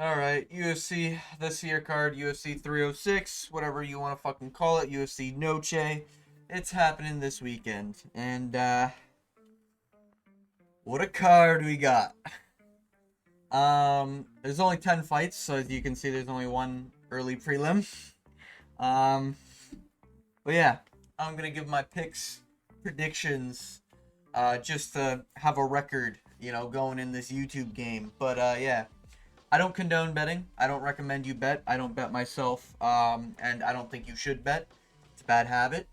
Alright, UFC, this year card, UFC 306, whatever you want to fucking call it, UFC Noche. It's happening this weekend. And, what a card we got. There's only 10 fights, so as you can see, there's only one early prelim. Um, but yeah, I'm gonna give my picks, predictions, just to have a record, going in this YouTube game. But, yeah. I don't condone betting. I don't recommend you bet. I don't bet myself, and I don't think you should bet. It's a bad habit.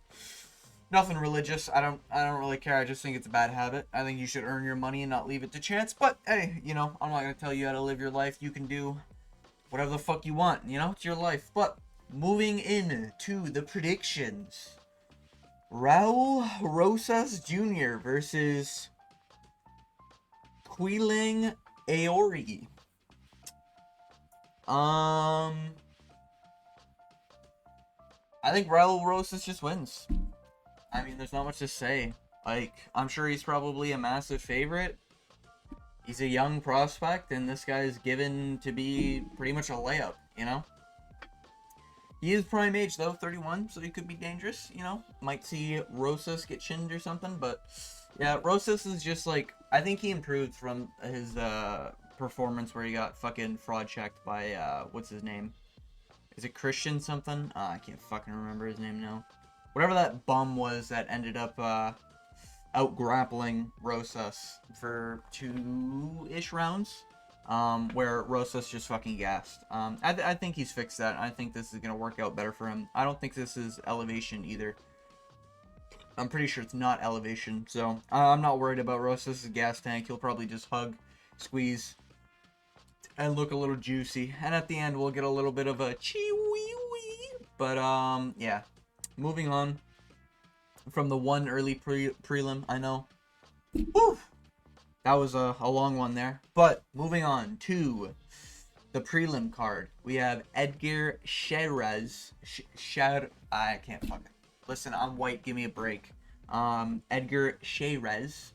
Nothing religious. I don't really care. I just think it's a bad habit. I think you should earn your money and not leave it to chance. But hey, I'm not gonna tell you how to live your life. You can do whatever the fuck you want. It's your life. But moving in to the predictions, Raul Rosas Jr. versus Quiling Aori. I think Raul Rosas just wins. I mean, there's not much to say. Like, I'm sure he's probably a massive favorite. He's a young prospect, and this guy is given to be pretty much a layup. He is prime age, though, 31, so he could be dangerous. Might see Rosas get chinned or something, but yeah, Rosas is just like, I think he improved from his performance where he got fucking fraud checked by, what's his name? Is it Christian something? I can't fucking remember his name now. Whatever that bum was that ended up out grappling Rosas for 2-ish rounds, where Rosas just fucking gassed. I think he's fixed that. I think this is going to work out better for him. I don't think this is elevation either. I'm pretty sure it's not elevation, so I'm not worried about Rosas' gas tank. He'll probably just hug, squeeze, and look a little juicy. And at the end, we'll get a little bit of a chee-wee-wee. But, yeah. Moving on from the one early prelim, I know. Woo! That was a long one there. But moving on to the prelim card. We have Edgar Chairez. I can't fucking. Listen, I'm white. Give me a break. Edgar Chairez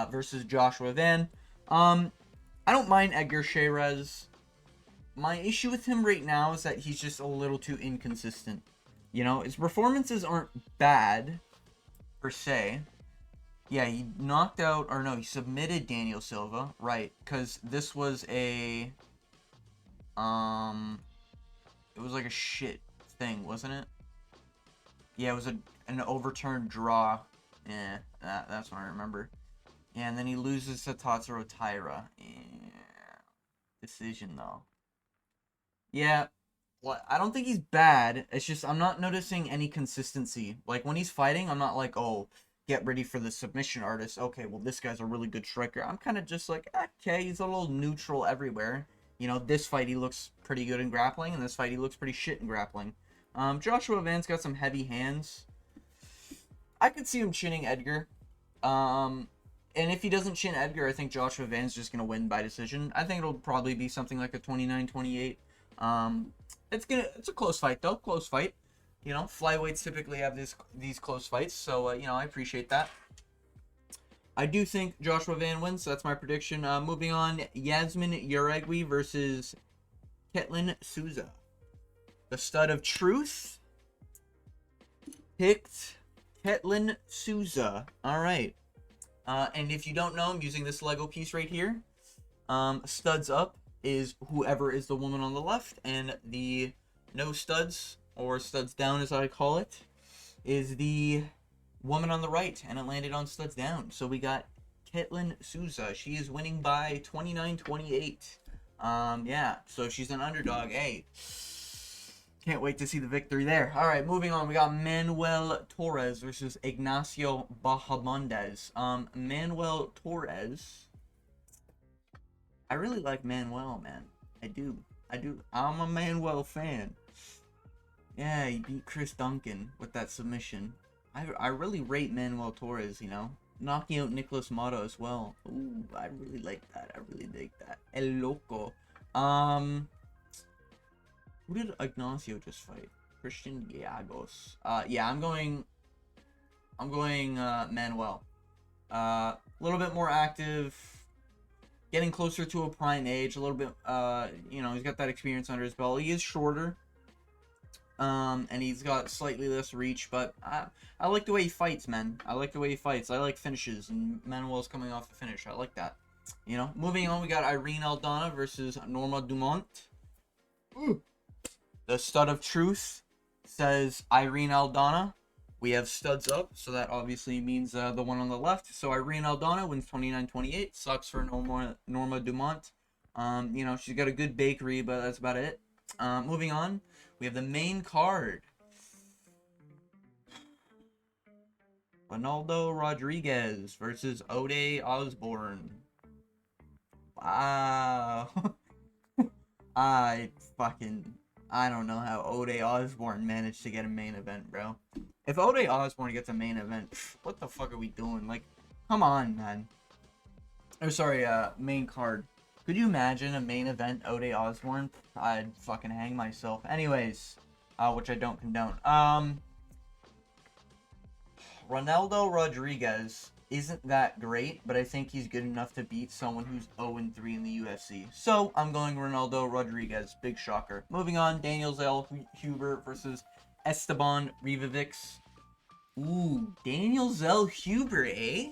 versus Joshua Van. I don't mind Edgar Chairez. My issue with him right now is that he's just a little too inconsistent. His performances aren't bad, per se. Yeah, he knocked out, or no, he submitted Daniel Silva, right, because this was it was like a shit thing, wasn't it? Yeah, it was an overturned draw. Yeah, that's what I remember. Yeah, and then he loses to Tatsuro Taira. Yeah. Decision, though. Yeah, well, I don't think he's bad. It's just I'm not noticing any consistency. Like, when he's fighting, I'm not like, oh, get ready for the submission artist. Okay, well, this guy's a really good striker. I'm kind of just like, okay, he's a little neutral everywhere. This fight he looks pretty good in grappling, and this fight he looks pretty shit in grappling. Joshua Van's got some heavy hands. I could see him chinning Edgar. And if he doesn't chin Edgar, I think Joshua Van's just going to win by decision. I think it'll probably be something like a 29-28. It's a close fight, though. Close fight. Flyweights typically have these close fights, so, I appreciate that. I do think Joshua Van wins, so that's my prediction. Moving on, Yasmin Yaregui versus Ketlin Souza. The stud of truth picked Ketlin Souza. All right. And if you don't know, I'm using this Lego piece right here. Studs up is whoever is the woman on the left, and the no studs, or studs down as I call it, is the woman on the right, and it landed on studs down. So we got Ketlin Souza. She is winning by 29-28. Yeah, so she's an underdog. Hey, can't wait to see the victory there. All right, moving on. We got Manuel Torres versus Ignacio Bahamondes. Manuel Torres. I really like Manuel, man. I do. I'm a Manuel fan. Yeah, he beat Chris Duncan with that submission. I really rate Manuel Torres, Knocking out Nicholas Mata as well. Ooh, I really like that. I really dig that. El Loco. Who did Ignacio just fight? Christian Giagos. Yeah, I'm going Manuel. A little bit more active. getting closer to a prime age, a little bit, you know, he's got that experience under his belt. He is shorter, and he's got slightly less reach, but I like the way he fights, man. I like the way he fights. I like finishes, and Manuel's coming off a finish. I like that. You know, moving on, we got Irene Aldana versus Norma Dumont. Ooh. The stud of truth says Irene Aldana. We have studs up, so that obviously means the one on the left. So Irene Aldana wins 29-28. Sucks for Norma Dumont. You know, she's got a good bakery, but that's about it. Moving on, we have the main card. Ronaldo Rodriguez versus Ode Osborne. Wow. I don't know how Ode Osborne managed to get a main event, bro. If Ode Osborne gets a main event, what the fuck are we doing? Like, come on, man. Oh, sorry, main card. Could you imagine a main event Ode Osborne? I'd fucking hang myself. Anyways, which I don't condone. Ronaldo Rodriguez isn't that great, but I think he's good enough to beat someone who's 0-3 in the UFC. So, I'm going Ronaldo Rodriguez. Big shocker. Moving on, Daniel Zellhuber versus Esteban Rivovics. Ooh, Daniel Zellhuber, eh?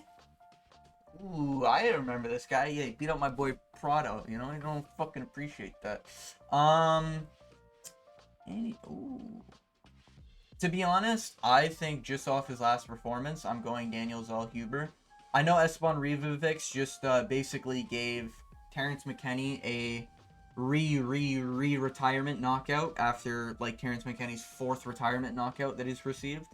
Ooh, I remember this guy. Yeah, he beat up my boy Prado. You know, I don't fucking appreciate that. Ooh. To be honest, I think just off his last performance, I'm going Daniel Zellhuber. I know Esteban Rivovics just basically gave Terrence McKinney a retirement knockout after, like, Terrence McKinney's 4th retirement knockout that he's received.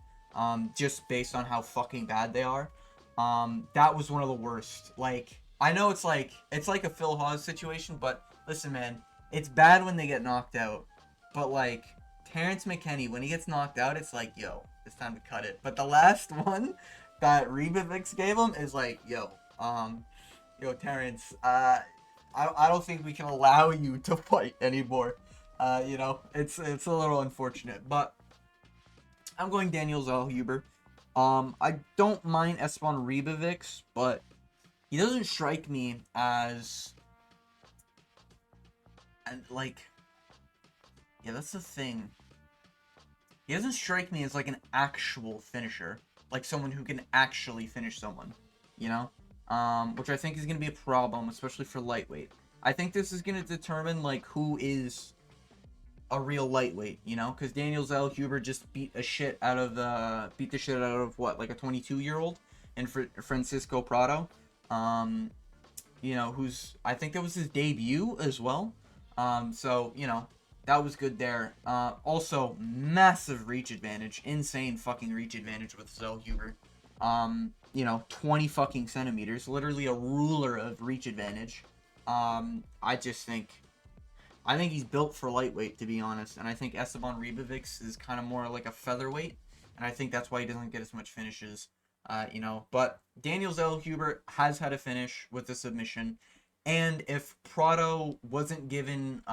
Just based on how fucking bad they are. That was one of the worst. Like, I know it's like a Phil Hawes situation, but listen, man, it's bad when they get knocked out. But, like, Terrence McKinney, when he gets knocked out, it's like, yo, it's time to cut it. But the last one that Ribovics gave him is like, yo, Terrence, I don't think we can allow you to fight anymore. You know, it's a little unfortunate, but I'm going Daniel Zellhuber. I don't mind Esteban Ribovics, but he doesn't strike me as, and like, yeah, that's the thing. He doesn't strike me as like an actual finisher, like someone who can actually finish someone, you know? Which I think is going to be a problem, especially for lightweight. I think this is going to determine like who is a real lightweight, you know? Because Daniel Zellhuber just beat the shit out of what, like a 22-year-old in Francisco Prado, you know, who's, I think that was his debut as well. So, you know, that was good there. Also, massive reach advantage. Insane fucking reach advantage with Zellhuber. You know, 20 fucking centimeters. Literally a ruler of reach advantage. I think he's built for lightweight, to be honest. And I think Esteban Ribovics is kind of more like a featherweight. And I think that's why he doesn't get as much finishes. You know, but Daniel Zellhuber has had a finish with a submission. And if Prado wasn't given,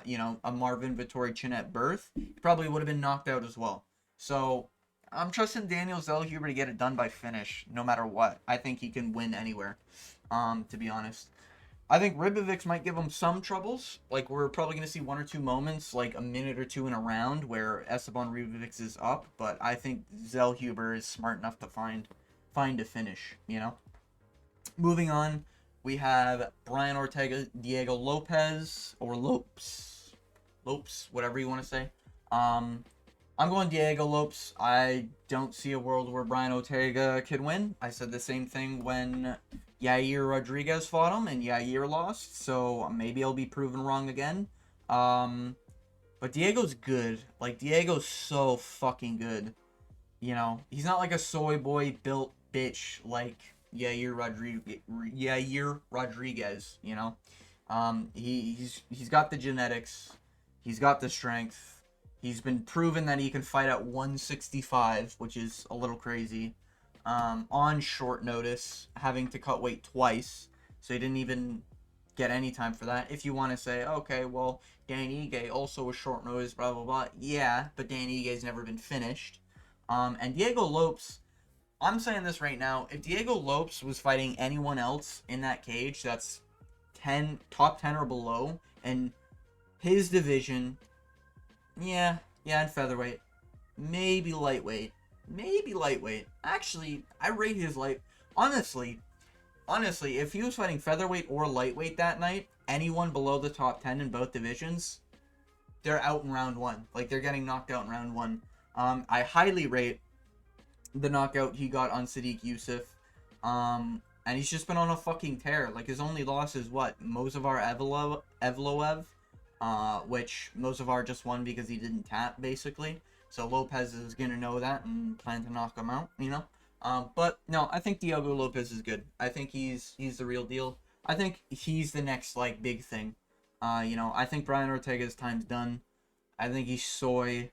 you know, a Marvin Vettori chin at birth, he probably would have been knocked out as well. So, I'm trusting Daniel Zellhuber to get it done by finish, no matter what. I think he can win anywhere, to be honest. I think Ribovics might give him some troubles. Like, we're probably going to see 1 or 2 moments, like a minute or 2 in a round, where Esteban Ribovics is up. But I think Zellhuber is smart enough to find a finish, you know? Moving on. We have Brian Ortega, Diego Lopez, or Lopes, whatever you want to say. I'm going Diego Lopes. I don't see a world where Brian Ortega could win. I said the same thing when Yair Rodriguez fought him, and Yair lost, so maybe I'll be proven wrong again. But Diego's good. Like, Diego's so fucking good. You know, he's not like a soy boy built bitch like Yair Rodriguez, you know. He's got the genetics, he's got the strength, he's been proven that he can fight at 165, which is a little crazy, on short notice, having to cut weight twice, so he didn't even get any time for that. If you want to say, okay, well, Dan Ige also was short notice, blah blah blah, yeah, but Dan Ige's never been finished. And Diego Lopes, I'm saying this right now, if Diego Lopes was fighting anyone else in that cage that's top 10 or below, and his division, yeah, and featherweight, maybe lightweight. Actually, I rate his honestly, if he was fighting featherweight or lightweight that night, anyone below the top 10 in both divisions, they're out in round 1. Like, they're getting knocked out in round 1. I highly rate the knockout he got on Sadiq Youssef. And he's just been on a fucking tear. Like, his only loss is what? Mozavar Evloev, which Mozavar just won because he didn't tap, basically. So Lopez is going to know that and plan to knock him out, you know? But, no, I think Diego Lopez is good. I think he's the real deal. I think he's the next, like, big thing. You know, I think Brian Ortega's time's done. I think he's soy.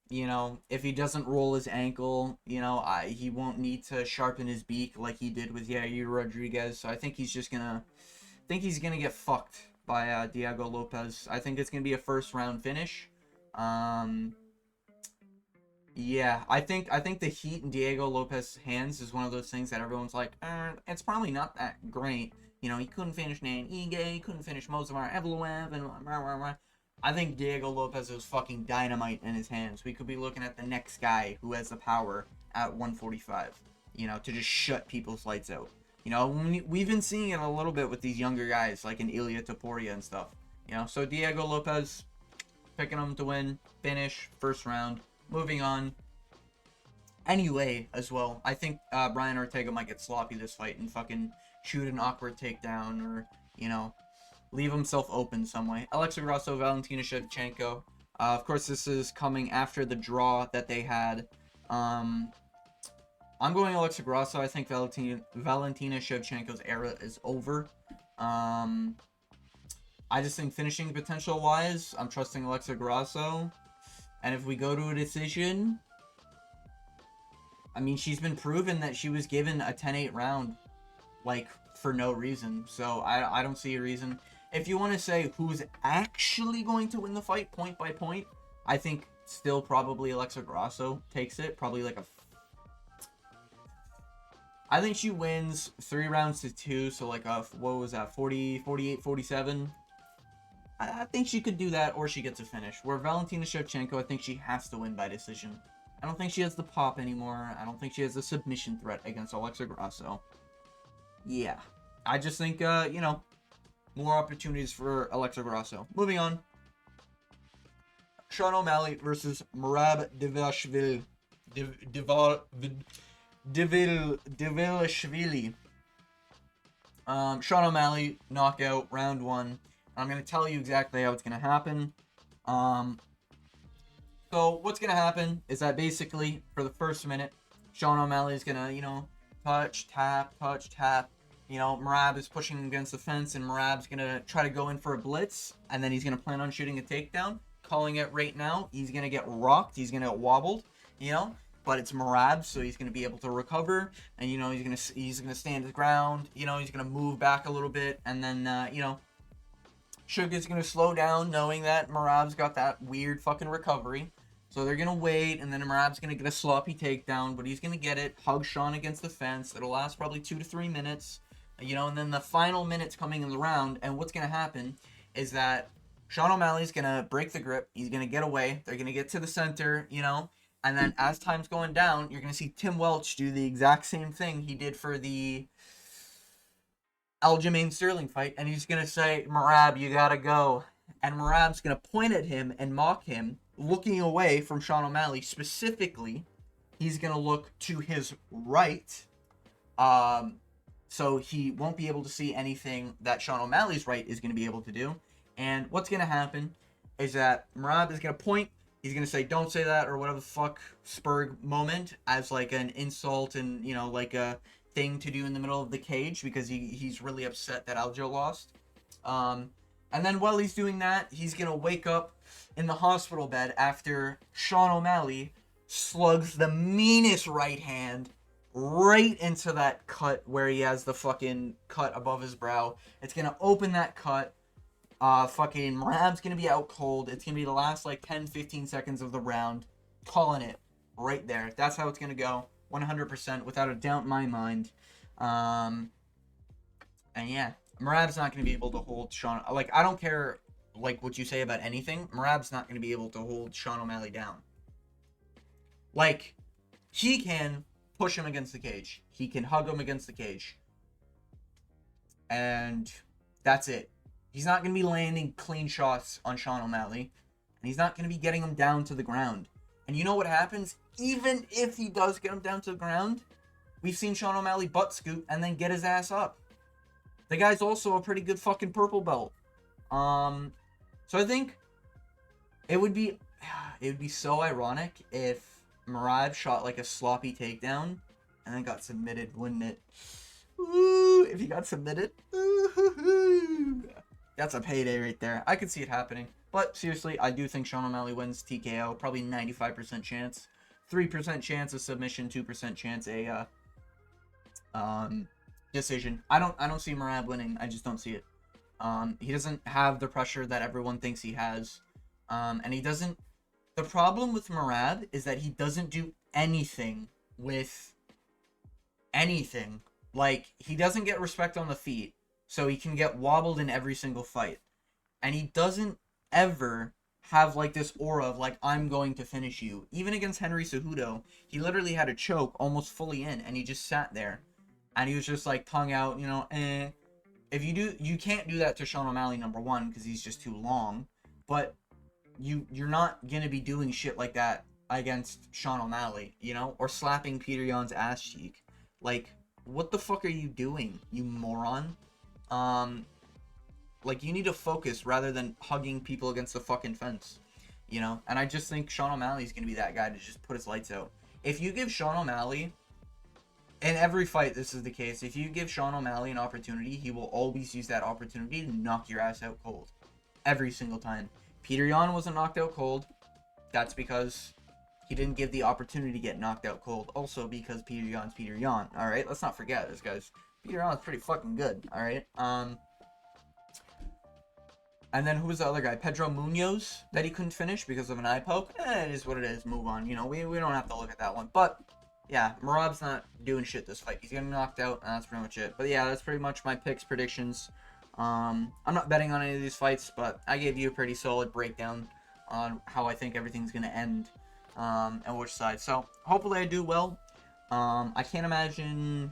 You know, if he doesn't roll his ankle, you know, he won't need to sharpen his beak like he did with Yair Rodriguez. So I think he's just gonna, get fucked by Diego Lopez. I think it's gonna be a first round finish. Yeah, I think the heat in Diego Lopez's hands is one of those things that everyone's like, it's probably not that great. You know, he couldn't finish Nan Ige, he couldn't finish Mozavar Evloev, and blah, blah, blah. I think Diego Lopez is fucking dynamite in his hands. We could be looking at the next guy who has the power at 145, you know, to just shut people's lights out. You know, we've been seeing it a little bit with these younger guys, like in Ilia Topuria and stuff. You know, so Diego Lopez, picking him to win, finish, first round, moving on. Anyway, as well, I think Brian Ortega might get sloppy this fight and fucking shoot an awkward takedown or, you know, leave himself open some way. Alexa Grasso, Valentina Shevchenko. Of course, this is coming after the draw that they had. I'm going Alexa Grasso. I think Valentina Shevchenko's era is over. I just think finishing potential-wise, I'm trusting Alexa Grasso. And if we go to a decision, I mean, she's been proven that she was given a 10-8 round, like, for no reason. So I don't see a reason. If you want to say who's actually going to win the fight point by point, I think still probably Alexa Grasso takes it. Probably like I think she wins 3 rounds to 2. So like what was that? 40, 48, 47. I think she could do that, or she gets a finish. Where Valentina Shevchenko, I think she has to win by decision. I don't think she has the pop anymore. I don't think she has the submission threat against Alexa Grasso. Yeah. I just think, you know, more opportunities for Alexa Grasso. Moving on. Sean O'Malley versus Merab Dvalishvili. Sean O'Malley, knockout, round 1. I'm going to tell you exactly how it's going to happen. So what's going to happen is that basically, for the first minute, Sean O'Malley is going to, you know, touch, tap. You know, Merab is pushing against the fence, and Merab's going to try to go in for a blitz, and then he's going to plan on shooting a takedown. Calling it right now, he's going to get rocked, he's going to get wobbled, you know, but it's Merab, so he's going to be able to recover, and, you know, he's going to stand his ground, you know, he's going to move back a little bit, and then, you know, Sugar's going to slow down, knowing that Merab's got that weird fucking recovery. So they're going to wait, and then Merab's going to get a sloppy takedown, but he's going to get it, hug Sean against the fence. It'll last probably 2 to 3 minutes. You know, and then the final minutes coming in the round, and what's going to happen is that Sean O'Malley's going to break the grip. He's going to get away. They're going to get to the center, you know, and then as time's going down, you're going to see Tim Welch do the exact same thing he did for the Aljamain Sterling fight, and he's going to say, Merab, you got to go. And Merab's going to point at him and mock him, looking away from Sean O'Malley. Specifically, he's going to look to his right, so he won't be able to see anything that Sean O'Malley's right is going to be able to do. And what's going to happen is that Merab is going to point. He's going to say, don't say that, or whatever the fuck, Spurg moment, as like an insult and, you know, like a thing to do in the middle of the cage, because he's really upset that Aljo lost. And then while he's doing that, he's going to wake up in the hospital bed after Sean O'Malley slugs the meanest right hand right into that cut where he has the fucking cut above his brow. It's going to open that cut. Fucking Merab's going to be out cold. It's going to be the last like 10-15 seconds of the round. Calling it right there. That's how it's going to go. 100% without a doubt in my mind. And yeah, Merab's not going to be able to hold Sean. Like, I don't care, like, what you say about anything. Merab's not going to be able to hold Sean O'Malley down. Like, he can push him against the cage. He can hug him against the cage. And that's it. He's not going to be landing clean shots on Sean O'Malley. And he's not going to be getting him down to the ground. And you know what happens? Even if he does get him down to the ground, we've seen Sean O'Malley butt scoop and then get his ass up. The guy's also a pretty good fucking purple belt. So I think it would be so ironic if Merab shot like a sloppy takedown and then got submitted, wouldn't it? Ooh, if he got submitted, ooh, that's a payday right there. I could see it happening. But seriously, I do think Sean O'Malley wins TKO. Probably 95% chance. 3% chance of submission, 2% chance a decision. I don't see Merab winning. I just don't see it. He doesn't have the pressure that everyone thinks he has. And he doesn't... The problem with Merab is that he doesn't do anything with anything. Like, he doesn't get respect on the feet, so he can get wobbled in every single fight. And he doesn't ever have, like, this aura of, like, I'm going to finish you. Even against Henry Cejudo, he literally had a choke almost fully in, and he just sat there. And he was just, like, tongue out, you know, eh. If you do, you can't do that to Sean O'Malley, number one, because he's just too long. But you're not going to be doing shit like that against Sean O'Malley, you know? Or slapping Peter Yan's ass cheek. Like... What the fuck are you doing, you moron? Like, you need to focus rather than hugging people against the fucking fence, you know? And I just think Sean O'Malley's gonna be that guy to just put his lights out. If you give Sean O'Malley, in every fight this is the case, if you give Sean O'Malley an opportunity, he will always use that opportunity to knock your ass out cold. Every single time. Peter Yan wasn't knocked out cold. That's because... he didn't give the opportunity to get knocked out cold. Also because Peter Yan's Peter Yan. Alright, let's not forget this, guys. Peter Yan's pretty fucking good. Alright. And then who was the other guy? Pedro Munoz that he couldn't finish because of an eye poke. It is what it is. Move on. You know, we don't have to look at that one. But, yeah, Merab's not doing shit this fight. He's getting knocked out, and that's pretty much it. But yeah, that's pretty much my picks, predictions. I'm not betting on any of these fights, but I gave you a pretty solid breakdown on how I think everything's going to end. And which side. So, hopefully I do well. I can't imagine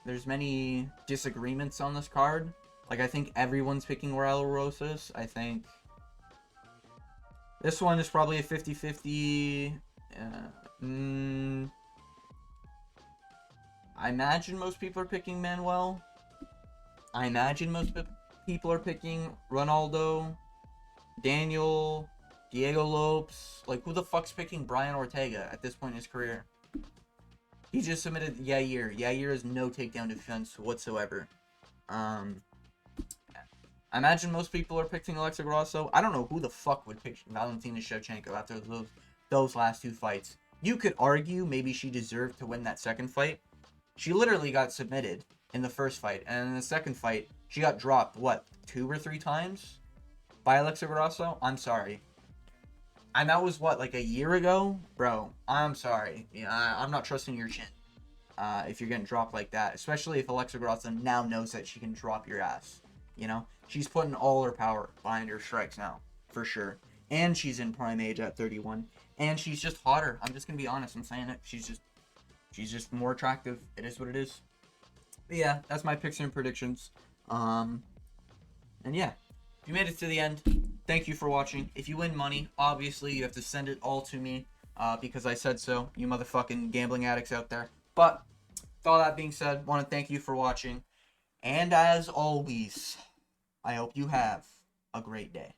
there's many disagreements on this card. Like, I think everyone's picking Raul Rosas. I think this one is probably a 50-50. I imagine most people are picking Manuel. I imagine most people are picking Ronaldo, Daniel, Diego Lopes. Like, who the fuck's picking Brian Ortega at this point in his career? He just submitted Yair. Yair has no takedown defense whatsoever. I imagine most people are picking Alexa Grasso. I don't know who the fuck would pick Valentina Shevchenko after those last two fights. You could argue maybe she deserved to win that second fight. She literally got submitted in the first fight. And in the second fight, she got dropped, what, 2 or 3 times? By Alexa Grasso? I'm sorry. And that was, what, like a year ago? Bro, I'm sorry. Yeah, I'm not trusting your chin. If you're getting dropped like that. Especially if Alexa Grasso now knows that she can drop your ass. You know? She's putting all her power behind her strikes now. For sure. And she's in prime age at 31. And she's just hotter. I'm just gonna be honest. I'm saying it. She's just more attractive. It is what it is. But yeah, that's my picks and predictions. And yeah. If you made it to the end, thank you for watching. If you win money, obviously you have to send it all to me. Because I said so. You motherfucking gambling addicts out there. But, with all that being said, I want to thank you for watching. And as always, I hope you have a great day.